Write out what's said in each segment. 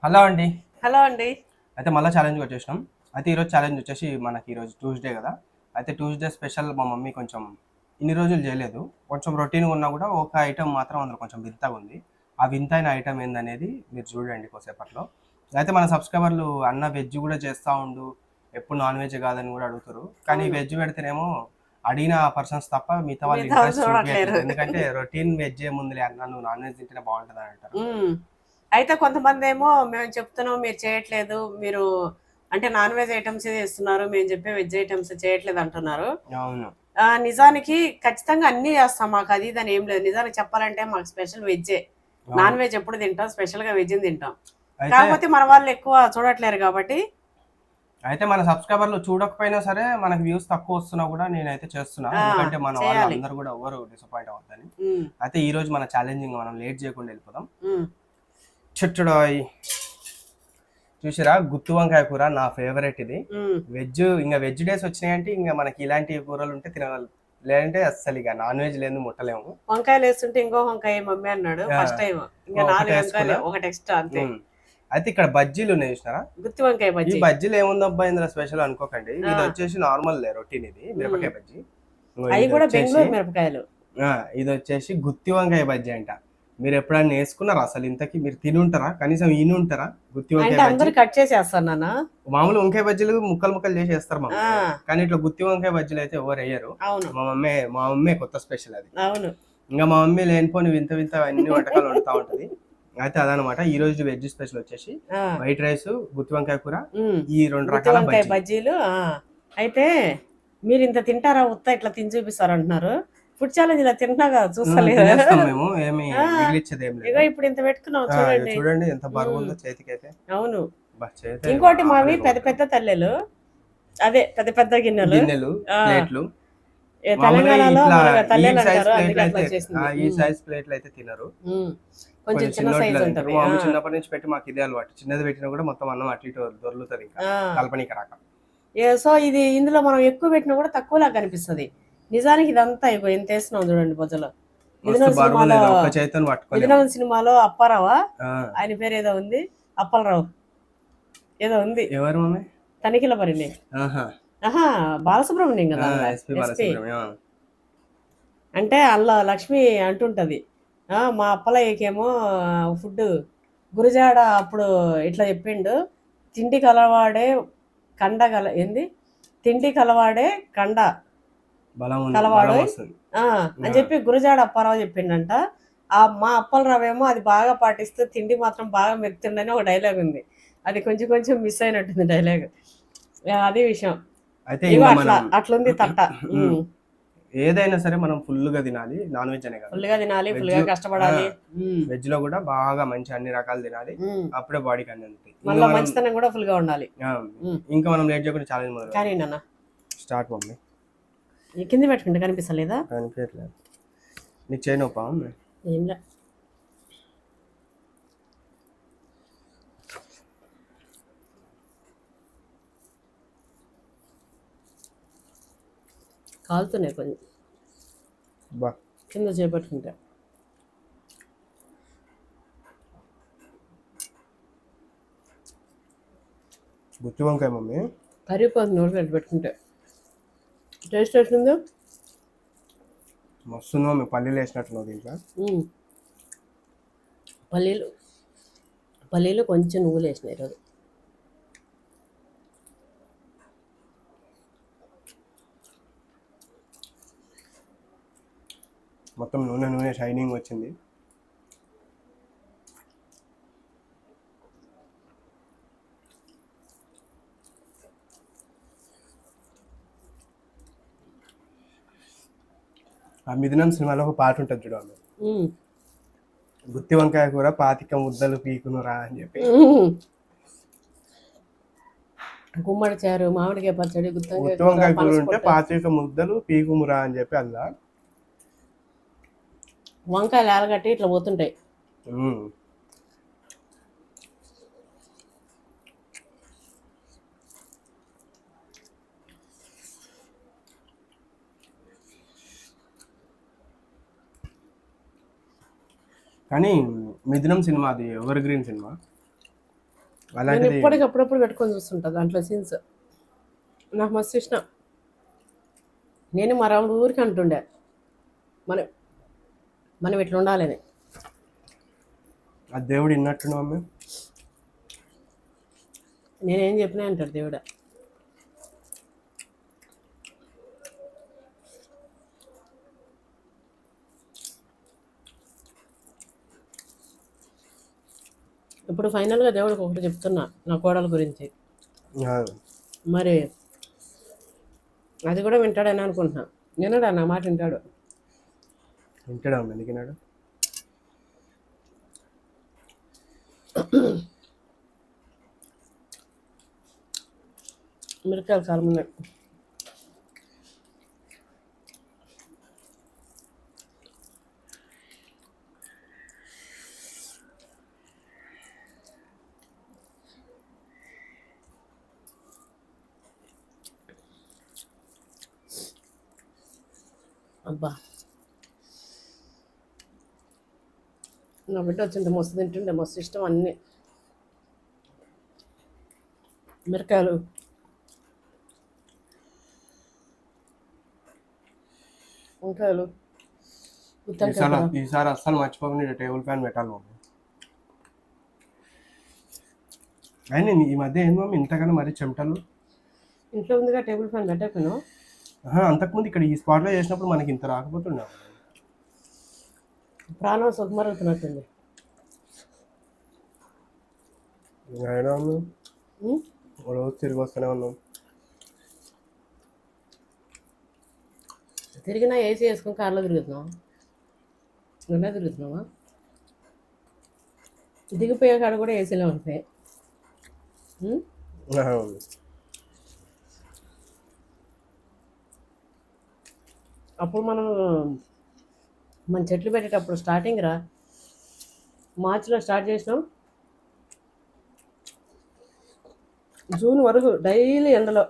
Hello అండి. Hello అండి. అయితే మళ్ళా ఛాలెంజ్‌కి వచ్చేసినాం. అయితే ఈరోజు ఛాలెంజ్ వచ్చేసి మనకి ఈరోజు ట్యూస్‌డే కదా! అయితే ట్యూస్‌డే స్పెషల్ మా మమ్మీ కొంచెం ఇన్ని రోజులు చేయలేదు. కొంచెం రొటీన్‌గా ఉన్నా కూడా ఒక ఐటెమ్ మాత్రం అందులో కొంచెం వింతగా ఉంది. ఆ వింతైన ఐటెమ్ ఏందనేది మీరు చూడండి కొద్దిసేపట్లో. అయితే మన సబ్స్క్రైబర్లు అన్న వెజ్ కూడా చేస్తా ఉండు, ఎప్పుడు నాన్ వెజ్ కాదని కూడా అడుగుతారు. కానీ అవును. వెజ్ పెడితేనేమో అడిగిన పర్సన్స్ తప్ప మిగతా వాళ్ళు మిగతా వాళ్ళు ఇంట్రెస్ట్ చూడట్లేరు. చూపియట్లేదు. ఎందుకంటే రొటీన్ వెజ్ ఏముందిలే అన్న నువ్వు నాన్ వెజ్ తింటేనే బాగుంటదని అంటారు. హ్మ్. అయితే కొంతమందేమో మేము చెప్తున్నాం మీరు చేయట్లేదు. మీరు అంటే నాన్ వెజ్ ఐటెమ్సే చేస్తున్నారు. మేము చెప్పే వెజ్ ఐటెమ్స్ చేయట్లేదు అంటున్నారు. అవును. నిజానికి ఖచ్చితంగా అన్నీ చేస్తాం. మాకు అది ఇది అని ఏం లేదు. నిజానికి చెప్పాలంటే మాకు స్పెషల్ వెజ్జే. అవును. నాన్ వెజ్ ఎప్పుడు తింటాం. స్పెషల్‌గా వెజ్‌ని తింటాం. అయితే కాకపోతే మన వాళ్ళు ఎక్కువ చూడట్లేరు కాబట్టి అయితే మన సబ్స్క్రైబర్లు చూడకపోయినా సరే మనకి వ్యూస్ తక్కువ వస్తున్నా కూడా నేనైతే చేస్తున్నా. ఆ! ఎందుకంటే మన చేయాలి. వాళ్ళందరూ కూడా ఎవ్వరు డిసప్పాయింట్ అవ్వద్దని. హ్మ్. అయితే ఈరోజు మన ఛాలెంజింగ్ మనం లేట్ చేయకుండా వెళ్ళిపోదాం. హ్మ్. చుట్టుడాయ్ చూసిరా గుత్తి వంకాయ కూర నా ఫేవరెట్ ఇది. హ్మ్. వెజ్ డేస్ వచ్చినాయంటే ఇంకా మనకి ఇలాంటి కూరలు ఉంటే తినగలం. లేదంటే అస్సలు ఇక నాన్ వెజ్ లేదు ముట్టలేము. వంకాయలు వేస్తుంటే ఇంకో వంకాయ మమ్మీ అన్నాడు ఆ, ఫస్ట్ టైం. ఇంకా ఒకటి 4 వేసుకున్నా. వంకాయలు ఒకటి ఎక్స్ట్రా అంతే. అయితే ఇక్కడ బజ్జీలు ఉన్నాయి చూసినారా? గుత్తి వంకాయ ఈ బజ్జీ. బజ్జీలు ఏముందబ్బా ఇందులో స్పెషల్ అనుకోకండి. ఆ! ఇది వచ్చేసి నార్మల్ రొటీన్ ఇది హ్మ్. మిరపకాయ బజ్జీ. అయి ఇది కూడా వచ్చేసి బెంగుళూరు మిరపకాయలు. ఇది వచ్చేసి గుత్తి వంకాయ బజ్జీ అంట. మీరు ఎప్పుడన్నా వేసుకున్నారా అసలు ఇంతకీ మీరు తిని ఉంటారా, కనీసం ఇని ఉంటారా గుత్తి వంకాయ అంటే బజ్జీ? అందరూ కట్ చేసేస్తారు నాన్న. మామూలు వంకాయ బజ్జీలు ముక్కలు ముక్కలు చేసి వేస్తారు ఆ! మమ్మీ. కానీ ఇట్లా గుత్తి వంకాయ బజ్జీలు అయితే ఎవరు వేయరు. అవును. మా మమ్మీ కొత్త స్పెషల్ అది. అవును. ఇంకా మా మమ్మీ లేనిపోని వింత వింత అన్ని వంటకాలు వండుతూ ఉంటది. అయితే అదనమాట ఈ రోజు వెజ్ స్పెషల్ వచ్చేసి ఆ! వైట్ రైస్, గుత్తి వంకాయ కూర, హ్మ్. ఈ 2 గుత్తి రకాల వంకాయ బజ్జీలు. బజ్జీలు. ఆ! అయితే మీరింత తింటారా ఉత్త ఇట్లా తిని చూపిస్తారంటున్నారు. ఫుడ్ ఛాలెంజ్ ఇలా తింటున్నా కదా చూస్తలేదా? తినేస్తాం మేము. ఏమి ఆ! మిగిలిచ్చేది ఏం లేదు. ఇగో ఇప్పుడు ఇంత పెట్టుకున్నాం ఇగ చూడండి. చూడండి ఎంత హ్మ్. బరువుందో చేతికైతే. అవును. చేతే ఇంకోటి మావి ఆపలేదు పెద్ద వంటలు. పెద్ద తల్లెలు. అదే పెద్ద పెద్ద గిన్నెలు. గిన్నెలు, ఆ! ప్లేట్లు. మామూలుగా తెలంగాణలో ఇట్లా మామూలుగా ఈ సైజ్ తల్లేలంటారు. అందుకే ప్లేట్లు అట్లా అయితే వచ్చేసింది. ఈ హ్మ్. సైజ్ ప్లేట్లు అయితే తినరు. హ్మ్. కొంచెం కొంచెం చిన్న చిన్నోటిలో సైజ్ తింటారు. ఉంటది. మా ఆ! మమ్మీ చిన్నప్పటి నుంచి పెట్టి మాకు ఇదే అలవాటు. చిన్నది పెట్టినా కూడా మొత్తం అన్నం అటు ఇటు దొర్లుతది ఇంకా. ఆ! కలపనీకి రాక. సో, ఇది ఇందులో మనం ఎక్కువ పెట్టినా కూడా తక్కువలాగా కనిపిస్తది. నిజానికి ఇదంతా ఇగో ఇంతేస్తున్నాం చూడండి బొజ్జలో. మస్తు 'మిథునం' సినిమాలో బరువుంది. ఒక్క చేత్తోని పట్టుకోలేము. 'మిథునం' సినిమాలో అప్పారావా? ఆ! ఆయన పేరేదో ఉంది. అప్పలరావు ఏదో ఉంది. ఎవరు మమ్మీ? 'తనిఖీల పరిణి.' ఆహా! అహా! బాలసుబ్రహ్మణ్యం కదా! అందుల ఎస్‌పీ ఎస్‌పీ. బాలసుబ్రహ్మణ్యం. అంటే అందులో లక్ష్మి అంటుంటది. మా అప్పలయ్యకేమో ఫుడ్డు గురజాడ అప్పుడు ఇట్లా చెప్పిండు. తిండి కలవాడే ఏంది? తిండి కలవాడే కండ బలం కలవాడోయ్ వస్తది. ఆ! అని ఆ! చెప్పి గురజాడ అప్పారావు చెప్పిండంట. మా అప్పలరావేమో అది బాగా పాటిస్తూ తిండి మాత్రం బాగా మెక్కుతుండని ఒక డైలాగ్ ఉంది. అది కొంచెం కొంచెం మిస్ అయినట్టుంది డైలాగ్. అది విషయం. అయితే ఇగో ఇంగ అట్లా మనం అట్లుంది తట్ట. హ్మ్. హ్మ్. ఏదైనా సరే మనం ఫుల్‌గా తినాలి. నాన్ వెజ్ అనే కాదు. ఫుల్‌గా తినాలి. వెజ్ ఫుల్‌గా ఆ! కష్టపడాలి. హ్మ్. వెజ్‌లో కూడా బాగా మంచి అన్ని రకాలు తినాలి. హ్మ్. అప్పుడే బాడీకి అన్నీ అందుతాయి. మళ్ళా మంచితనం కూడా ఫుల్‌గా ఉండాలి. ఆ! హ్మ్. ఇంకా మనం లేట్ చేయకుండా ఛాలెంజ్ మొదలు కానీ పెడదాం. నాన్న స్టార్ట్ మమ్మీ. ఈ కింద పెట్టుకుంటే కనిపిస్తలేదా? కనిపియట్లేదు. నీకు చేయి నొప్పా మమ్మీ? ఏంలే. కాలుతున్నాయి కొంచెం. అబ్బా! కింద చేపట్టుకుంటే. గుత్తి వంకాయ మమ్మీ. కరిగిపోతుంది నోట్లో పెట్టుకుంటే. టేస్ట్ ఎట్లుందో? మస్తుంది మమ్మీ. పల్లీలు వేసినట్టున్నావు దీంట్లో. హ్మ్. పల్లీలు పల్లీలు కొంచెం నువ్వులేసిన ఈరోజు. మొత్తం నూనె నూనె షైనింగ్ వచ్చింది. ఆ 'మిథునం' సినిమాలో ఒక పాట ఉంటది చూడు. హ్మ్. గుత్తి వంకాయ కూర 25 ముద్దలు పీకునురా అని చెప్పి. హ్మ్. గుమ్మడి చారు, మామిడికాయ పచ్చడి, గుత్తొంకాయ గుత్తి కూర, వంకాయ కూర ఉంటే పనసపొట్టు. 25 ముద్దలు పీకుమురా అని చెప్పి అల్లా. వంకాయలు ఆలగట్టి ఇట్లా పోతుంటాయి. హ్మ్. కానీ 'మిథునం' సినిమా అది ఎవర్ గ్రీన్ సినిమా. నేను అలాంటిది ఇప్పటికి అప్పుడప్పుడు పెట్టుకొని చూస్తుంటా దాంట్లో సీన్స్. నాకు మస్తు ఇష్టం. నేను మా రాముడు ఊరికి అంటుండే మనం మనం ఇట్లా ఉండాలని. ఆ దేవుడు విన్నట్టు మమ్మీ. నేనేం చెప్పినా అంటాడు దేవుడా. ఇప్పుడు ఫైనల్గా దేవుడికి ఒకటి చెప్తున్నా నా కోడల గురించి. ఆ, మరి అది కూడా వింటాడని అనుకుంటున్నా. వినడా నా మాట వింటాడు. వింటాడు మమ్మీ, ఎందుకు విన్నాడు? మిరకాయలు కాలం ఉన్నాయి. అబ్బా నా బిడ్డ వచ్చింటే మస్తు తింటుండే, మస్తు ఇష్టం అన్నీ. మిరకాయలు వంకాయలు గుత్తొంకాయ కూర. ఈసారి అస్సలు మర్చిపోకుండా టేబుల్ ఫ్యాన్ పెట్టాలి మమ్మీ. అయినా ఈ మధ్య ఏంది మమ్మీ ఇంతకన్నా మరీ చెమటలు? ఇంట్లో ఉందిగా టేబుల్ ఫ్యాన్ పెట్టకపోయినావు? అంతకుముందు ఇక్కడ ఈ స్పాట్లో చేసినప్పుడు మనకి ఇంత రాకపోతుండే. ప్రాణం సుఖమరుగుతున్నట్టుంది. అయినా ఉం? రోజు తిరిగి వస్తూనే ఉన్నాం. తిరిగినా ఏసీ వేసుకొని కార్లో తిరుగుతున్నావా? గుండా తిరుగుతున్నావా? దిగిపోయే కాడ కూడా ఏసీలో ఉంటాయి. ఉం? అప్పుడు మన చెట్లు పెట్టేటప్పుడు స్టార్టింగ్ రా, మార్చిలో స్టార్ట్ చేసినాం, జూన్ వరకు డైలీ ఎండలో.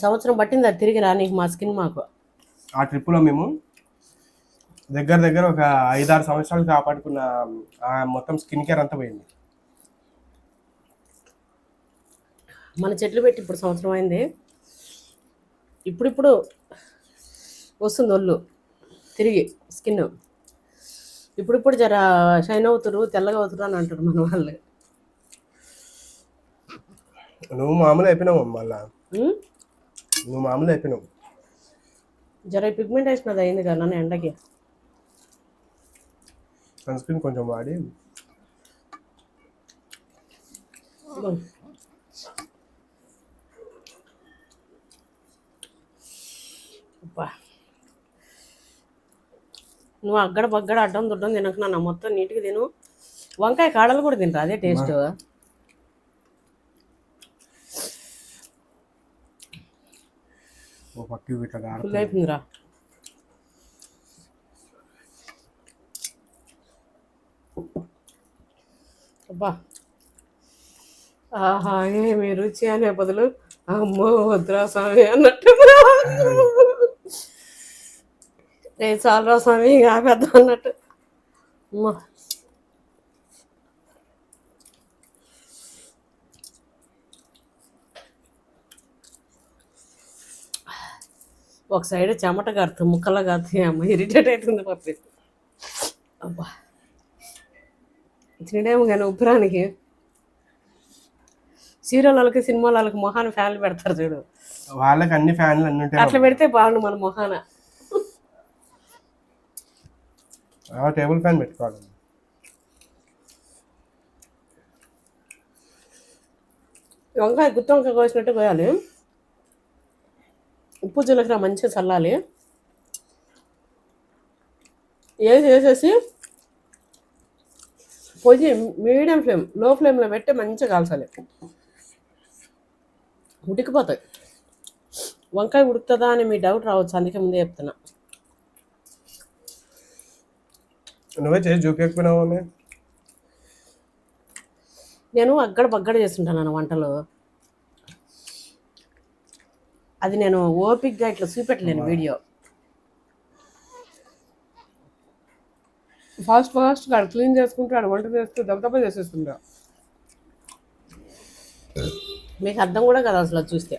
సంవత్సరం పట్టింది అది తిరిగి రానీకి మా స్కిన్ మాకు. ఆ ట్రిప్పులో మేము దగ్గర దగ్గర ఒక 5-6 సంవత్సరాలు కాపాడుకున్న మొత్తం స్కిన్ కేర్ అంతా పోయింది. మన చెట్లు పెట్టి ఇప్పుడు సంవత్సరం అయింది. ఇప్పుడిప్పుడు వస్తుంది ఒళ్ళు తిరిగి స్కిన్. ఇప్పుడిప్పుడు జర షైన్ అవుతురు, తెల్లగా అవుతురు అని అంటారు మన వాళ్ళు. నువ్వు మామూలు అయిపోయినావు మళ్ళా. ఉం? నువ్వు మామూలు అయిపోయినావు. జర పిగ్మెంటేషన్ అది అయింది కదా నన్ను ఎండకి. సన్ స్క్రీన్ కొంచెం వాడి. అబ్బా, నువ్వు అగ్గడ బగ్గడ అడ్డం దుడ్డం తినకు నాన్న, మొత్తం నీట్గా తిను. వంకాయ కాడలు కూడా తింటా, అదే టేస్ట్. ఓ పక్కి ఇట్లా ఫుల్ అయిపోయిందిరా. అబ్బా, ఆహా ఏమి రుచి అనే బదులు అమ్మో వద్దురా స్వామి అన్నట్టు. రే చాలరా స్వామి ఆపేద్దాం అన్నట్టు. అమ్మా ఒక సైడ్ చెమట కారుతుంది, ముక్కలా కారుతుంది. అమ్మ ఇరిటేట్ అవుతుంది పప్పి. అబ్బా తినడేమో కానీ ఉప్పురానికి. సీరియల్ వాళ్ళకి సినిమాల వాళ్ళకి మొహాన్ని ఫ్యాన్లు పెడతారు చూడు, వాళ్ళకి అన్ని ఫ్యాన్లు అన్ని ఉంటాయి. అట్లా పెడితే బాగుండు మన మొహాన. టేబుల్ ఫ్యాన్ పెట్టుకోవాలి. వంకాయ గుత్తి వంకాయ కోసినట్టు కోయాలి. ఉప్పు జీలకర్ర మంచిగా చల్లాలి. వేసేసి పొయ్యి మీడియం ఫ్లేమ్, లో ఫ్లేమ్లో పెట్టి మంచిగా కాల్చాలి. ఉడికిపోతాయి. వంకాయ ఉడుకుతుందా అని మీ డౌట్ రావచ్చు, అందుకే ముందే చెప్తున్నా. నువ్వే చేసి చూపించకపోయినావు. నేను అగ్గడ బగ్గడ చేస్తుంటాను వంటలు. అది నేను ఓపిక్గా ఇట్లా చూపెట్టలేను వీడియో. ఫాస్ట్గా క్లీన్ చేసుకుంటాడు, వంట చేస్తూ దెబ్బ చేసేస్తుంటా. మీకు అర్థం కూడా కదా అసలు అది చూస్తే.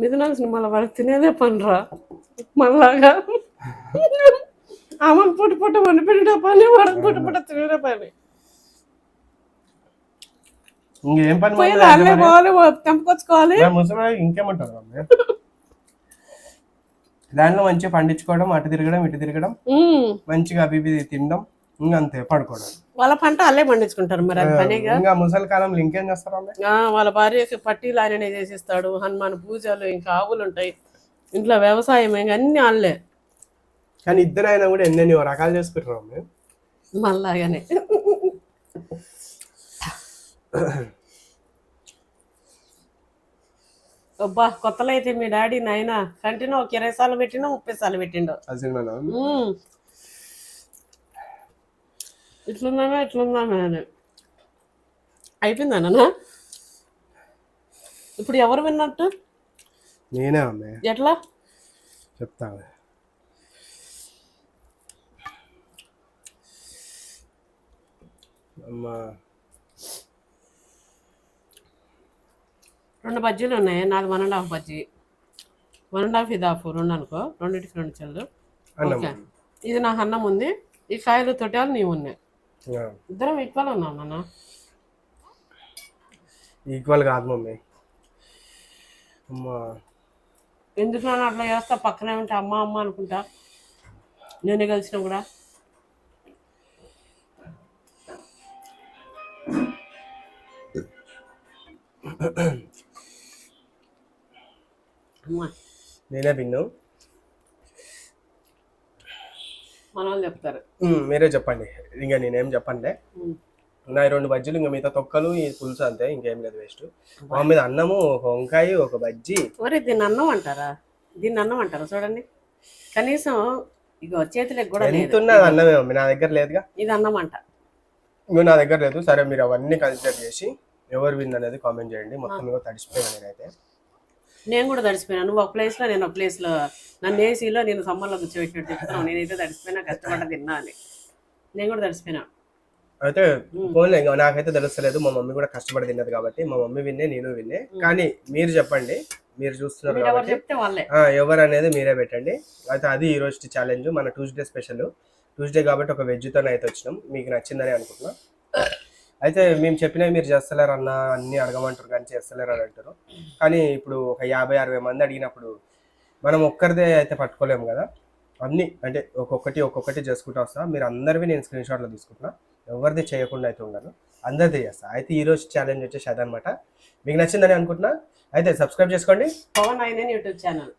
మిథునాలు సినిమాలో వాళ్ళకి తినేదే పనిరా మళ్ళాగా. ఆమె పుట్ట వండి పెట్టే పని, వాడికి పుట్ట తినే పని. ఇంకేం పని పోయి అల్లే పోవాలి, తెంపుకొచ్చుకోవాలి. ఇంకేమంటారు దాంట్లో మంచిగా పండించుకోవడం, అటు తిరగడం ఇటు తిరగడం, మంచిగా అవి తినడం, ఇంకా అంతే పడుకోవడం. వాళ్ళ పంట అల్లే పండించుకుంటారు మరి, అది పనిగా. ఇంకా ముసలి కాలంలో ఇంకేం చేస్తారు వాళ్ళ భార్యకి పట్టీలు ఆయననే చేసిస్తాడు, హనుమాన్ పూజలు, ఇంకా ఆవులు ఉంటాయి ఇంట్లో, వ్యవసాయం ఇంకా అన్ని వాళ్ళే. కానీ ఇద్దరు అయినా కూడా ఎన్నెన్ని రకాలు చేసుకుంటారు మళ్ళాగానే. అబ్బా కొత్తలో అయితే మీ డాడీ నాయన కంటిన్యూ ఒక 20 సార్లు పెట్టిండో 30 సార్లు పెట్టిండో. ఇట్లుందామే అని అయిపోయిందన్నా. ఇప్పుడు ఎవరు విన్నట్టు? నేనే అమ్మే. ఎట్లా చెప్తా. అమ్మా 2 బజ్జీలు ఉన్నాయి, నాది 1.5 బజ్జీ, 1.5 ఇది హాఫ్, 2 అనుకో, 2కి 2 చెల్లు. ఓకే, ఇది నాకు అన్నం ఉంది, ఈ కాయలు తొట్టాలు నీవు ఉన్నాయి, ఇద్దరం ఈక్వల్ ఉన్నాం నాన్న. ఈక్వల్ కాదు మమ్మీ. అమ్మా ఎందుకు నాన్న అట్లా చేస్తా? పక్కనే ఉంటే అమ్మ అమ్మ అనుకుంటా, నేనే కలిసినా కూడా. నేనే విన్ను. మన వాళ్ళు చెప్తారు, మీరే చెప్పండి. ఇంకా నేనేం చెప్పండి. నా 2 బజ్జీలు, ఇంకా మిగతా తొక్కలు, ఈ పులుసు అంతే, ఇంకేం లేదు వేస్ట్. మా మీద అన్నము, ఒక వంకాయ, ఒక బజ్జీ. మరి దీన్ని అన్నం అంటారా? దీన్ని అన్నం అంటారా? చూడండి, కనీసం ఇక చేతులకు కూడా ఎంతున్నది అన్నమే మమ్మీ, నా దగ్గర లేదుగా. ఇది అన్నం అంట, ఇంకో నా దగ్గర లేదు. సరే, మీరు అవన్నీ కన్సిడర్ చేసి ఎవరు విన్ అనేది కామెంట్ చేయండి. మొత్తం కూడా తడిసిపోయాను నేనైతే. నేను కూడా తడిసిపోయినా. నువ్వు ఒక ప్లేస్లో, నేను ఒక ప్లేస్లో, నన్ను ఏసీలో నేను సమ్మర్లో కూర్చోబెట్టినట్టు చెప్తున్నావు. నేనైతే తడిసిపోయినా, కష్టపడ్డ తిన్నా అని. నేను కూడా తడిసిపోయినా. అయితే పోన్లే, ఇంకా నాకైతే తెలుస్తలేదు. మా మమ్మీ కూడా కష్టపడి తిన్నది కాబట్టి మా మమ్మీ విన్నే, నేను విన్నే. కానీ మీరు చెప్పండి, మీరు చూస్తున్నారు కాబట్టి ఎవరు అనేది మీరే పెట్టండి. అయితే అది ఈ రోజు ఛాలెంజ్, మన ట్యూస్డే స్పెషల్. ట్యూస్డే కాబట్టి ఒక వెజ్తోనే అయితే వచ్చినాం. మీకు నచ్చిందని అనుకుంటున్నా. అయితే మేము చెప్పినవి మీరు చేస్తలేరు అన్న, అన్ని అడగమంటారు కానీ చేస్తలేరు అని అంటారు. కానీ ఇప్పుడు ఒక 50-60 మంది అడిగినప్పుడు మనం ఒక్కరిదే అయితే పట్టుకోలేము కదా. అన్నీ అంటే ఒక్కొక్కటి చేసుకుంటూ వస్తా. మీరు అందరివి నేను స్క్రీన్ షాట్లో తీసుకుంటున్నా, ఎవరిది చేయకుండా అయితే ఉన్నాను, అందరిది చేస్తా. అయితే ఈరోజు ఛాలెంజ్ వచ్చేసి అదనమాట. మీకు నచ్చిందని అనుకుంటున్నా. అయితే సబ్స్క్రైబ్ చేసుకోండి పవన్9 యూట్యూబ్ ఛానల్.